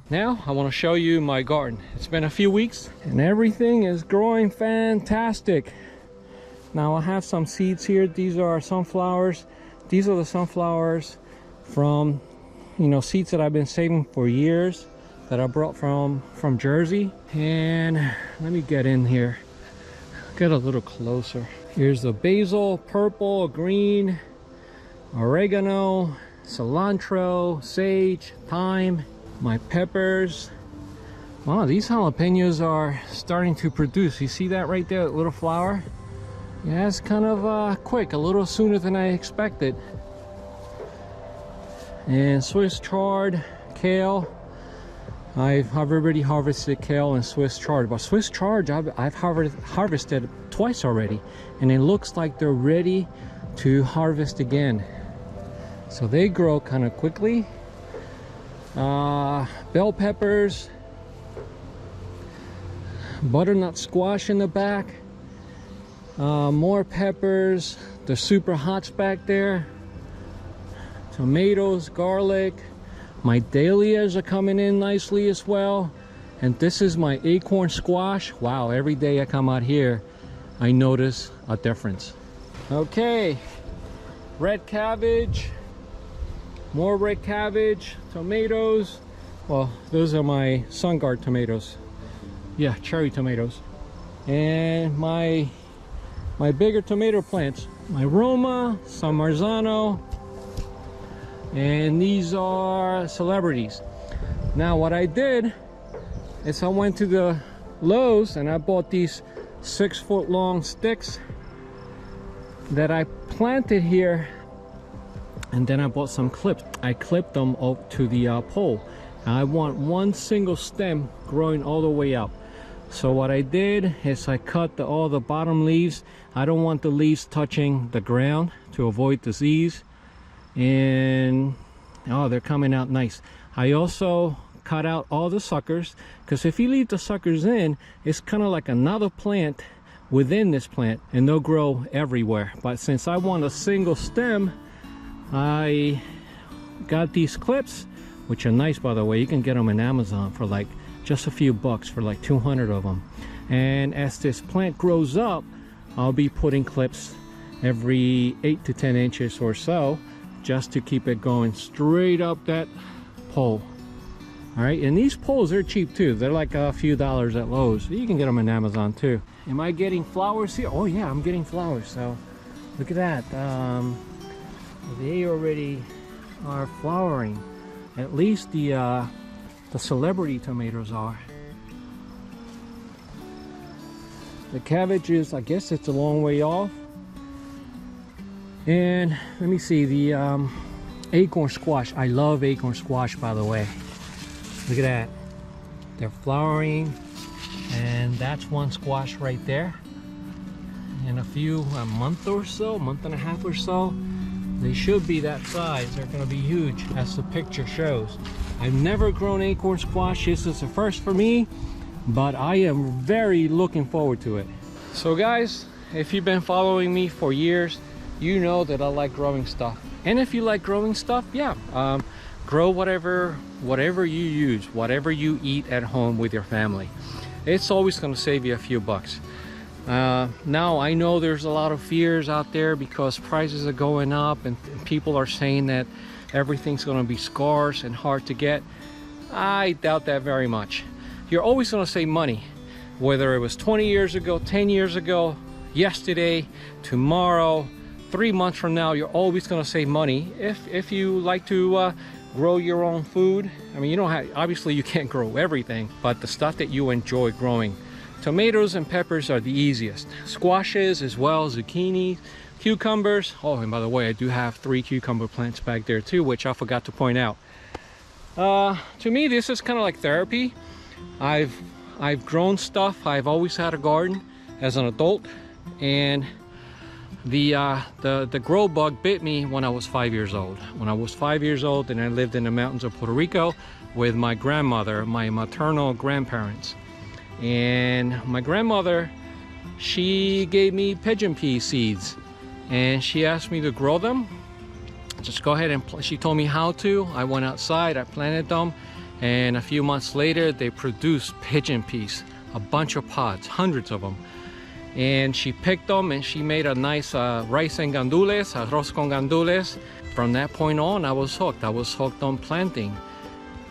Now I want to show you my garden. It's been a few weeks and everything is growing fantastic. Now I have some seeds here. These are sunflowers. These are the sunflowers from, you know, seeds that I've been saving for years that I brought from Jersey. And let me get in here, get a little closer. Here's the basil, purple, green, oregano, cilantro, sage, thyme, my peppers. Wow, these jalapenos are starting to produce. You see that right there, that little flower? Yeah, it's kind of quick, a little sooner than I expected. And Swiss chard, kale. I've already harvested kale and Swiss chard, but Swiss chard I've harvested twice already, and it looks like they're ready to harvest again. So they grow kind of quickly. Bell peppers, butternut squash in the back, more peppers, the super hots back there, tomatoes, garlic. My dahlias are coming in nicely as well. And this is my acorn squash. Wow, every day I come out here, I notice a difference. Okay, red cabbage, more red cabbage, tomatoes. Well, those are my sun-guard tomatoes. Yeah, cherry tomatoes. And my bigger tomato plants, my Roma, some Marzano, and these are celebrities. Now what I did is I went to the Lowe's and I bought these 6-foot long sticks that I planted here, and then I bought some clips. I clipped them up to the pole. I want one single stem growing all the way up. So what I did is I cut all the bottom leaves. I don't want the leaves touching the ground to avoid disease. And oh, they're coming out nice. I also cut out all the suckers, because if you leave the suckers in, it's kind of like another plant within this plant, and they'll grow everywhere. But since I want a single stem, I got these clips, which are nice, by the way. You can get them on Amazon for like just a few bucks, for like 200 of them. And as this plant grows up, I'll be putting clips every 8 to 10 inches or so, just to keep it going straight up that pole. All right, and these poles are cheap too. They're like a few dollars at Lowe's. You can get them on Amazon too. Am I getting flowers here? Oh yeah, I'm getting flowers. So look at that. They already are flowering. At least the celebrity tomatoes are. The cabbages, I guess it's a long way off. And let me see, the acorn squash. I love acorn squash, by the way. Look at that. They're flowering, and that's one squash right there. In a month or so, month and a half or so, they should be that size. They're gonna be huge, as the picture shows. I've never grown acorn squash. This is a first for me, but I am very looking forward to it. So guys, if you've been following me for years, you know that I like growing stuff. And if you like growing stuff, yeah, grow whatever you use, whatever you eat at home with your family. It's always going to save you a few bucks. Now I know there's a lot of fears out there because prices are going up, and people are saying that everything's going to be scarce and hard to get. I doubt that very much. You're always going to save money, whether it was 20 years ago, 10 years ago, yesterday, tomorrow, 3 months from now. You're always going to save money if you like to grow your own food. I mean, you don't have, obviously you can't grow everything, but the stuff that you enjoy growing. Tomatoes and peppers are the easiest. Squashes as well, zucchini, cucumbers. Oh, and by the way, I do have 3 cucumber plants back there too, which I forgot to point out. To me, this is kind of like therapy. I've grown stuff. I've always had a garden as an adult, and the grow bug bit me when I was 5 years old. When I was 5 years old, and I lived in the mountains of Puerto Rico with my grandmother, my maternal grandparents. And my grandmother, she gave me pigeon pea seeds, and she asked me to grow them. Just go ahead and she told me how to. I went outside, I planted them, and a few months later they produced pigeon peas, a bunch of pods, hundreds of them. And she picked them and she made a nice rice and gandules, arroz con gandules. From that point on, I was hooked. I was hooked on planting.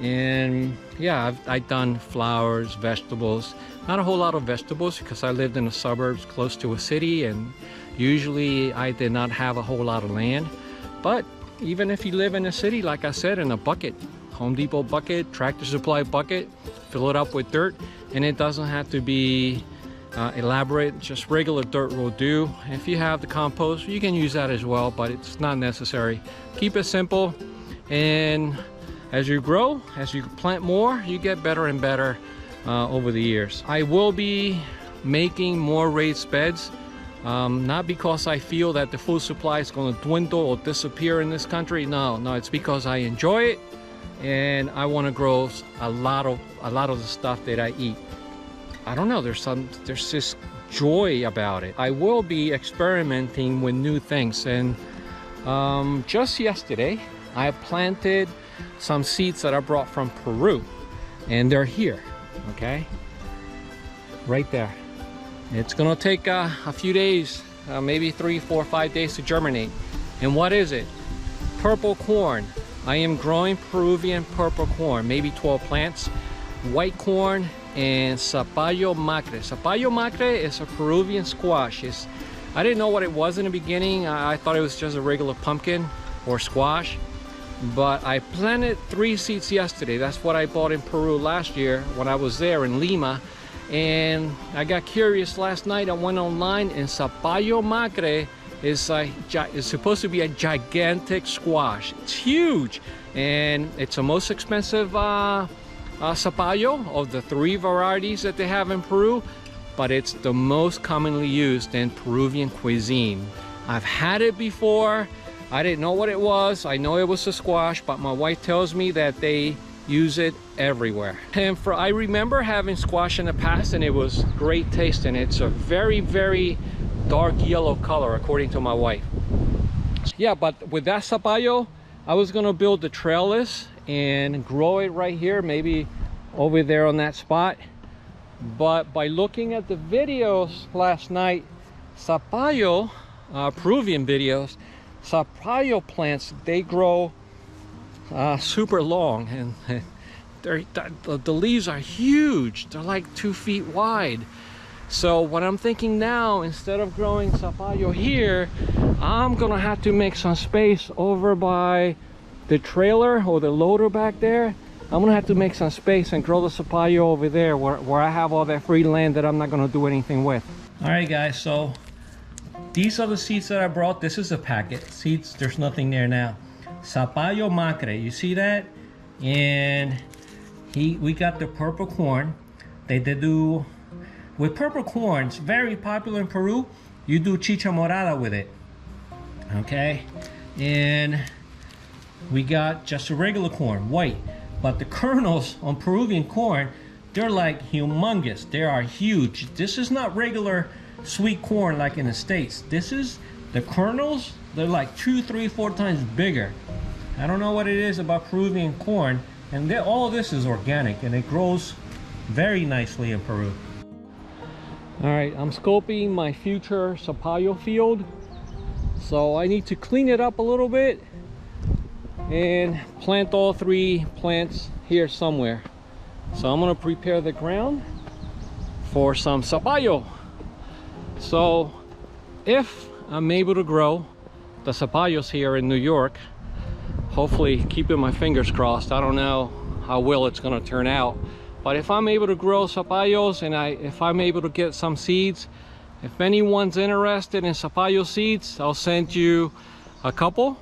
And yeah, I've done flowers, vegetables. Not a whole lot of vegetables because I lived in the suburbs close to a city, and usually I did not have a whole lot of land. But even if you live in a city, like I said, in a bucket, Home Depot bucket, Tractor Supply bucket, fill it up with dirt, and it doesn't have to be elaborate, just regular dirt will do. If you have the compost, you can use that as well, but it's not necessary. Keep it simple, and as you grow, as you plant more, you get better and better over the years. I will be making more raised beds, not because I feel that the food supply is going to dwindle or disappear in this country. No, it's because I enjoy it and I want to grow a lot of the stuff that I eat. I don't know, there's this joy about it. I will be experimenting with new things, and just yesterday I planted some seeds that I brought from Peru, and they're here, okay, right there. It's gonna take a few days, maybe 3, 4, 5 days to germinate. And what is it? Purple corn. I am growing Peruvian purple corn, maybe 12 plants, white corn, and zapallo macre. Zapallo macre is a Peruvian squash. I didn't know what it was in the beginning. I thought it was just a regular pumpkin or squash, but I planted 3 seeds yesterday. That's what I bought in Peru last year when I was there in Lima, and I got curious last night. I went online, and zapallo macre is supposed to be a gigantic squash. It's huge, and it's the most expensive zapallo of the 3 varieties that they have in Peru, but it's the most commonly used in Peruvian cuisine. I've had it before. I didn't know what it was. I know it was a squash, but my wife tells me that they use it everywhere. And I remember having squash in the past, and it was great taste, and it's a very, very dark yellow color according to my wife. Yeah, but with that zapallo, I was gonna build the trellis and grow it right here, maybe over there on that spot. But by looking at the videos last night, zapallo, Peruvian videos, zapallo plants, they grow super long, and the leaves are huge. They're like 2 feet wide. So what I'm thinking now, instead of growing zapallo here, I'm gonna have to make some space over by the trailer or the loader back there. I'm gonna have to make some space and grow the zapallo over there where I have all that free land that I'm not gonna do anything with. All right, guys, so these are the seeds that I brought. This is a packet. Seeds, there's nothing there now. Zapallo macre, you see that? And we got the purple corn. They do, with purple corn, it's very popular in Peru. You do chicha morada with it, okay? And we got just a regular corn, white. But the kernels on Peruvian corn, they're like humongous. They are huge. This is not regular sweet corn like in the States. This is, the kernels, they're like 2, 3, 4 times bigger. I don't know what it is about Peruvian corn, and all of this is organic, and it grows very nicely in Peru. All right, I'm scoping my future zapallo field. So I need to clean it up a little bit and plant all 3 plants here somewhere. So I'm gonna prepare the ground for some zapallo. So if I'm able to grow the zapallos here in New York, hopefully keeping my fingers crossed, I don't know how well it's gonna turn out, but if I'm able to grow zapallos and if I'm able to get some seeds, if anyone's interested in zapallo seeds, I'll send you a couple.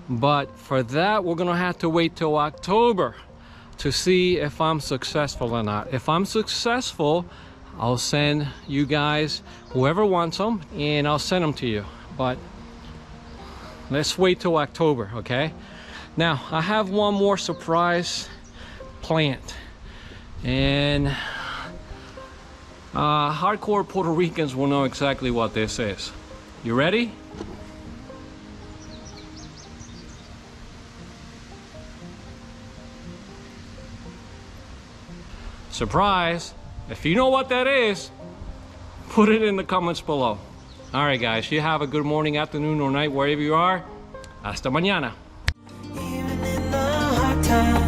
But for that, we're gonna have to wait till October to see if I'm successful or not. If I'm successful, I'll send you guys, whoever wants them, and I'll send them to you. But let's wait till October, okay? Now, I have one more surprise plant. And hardcore Puerto Ricans will know exactly what this is. You ready? Surprise! If you know what that is, put it in the comments below. All right, guys, you have a good morning, afternoon, or night, wherever you are. Hasta mañana. Even in the hard times.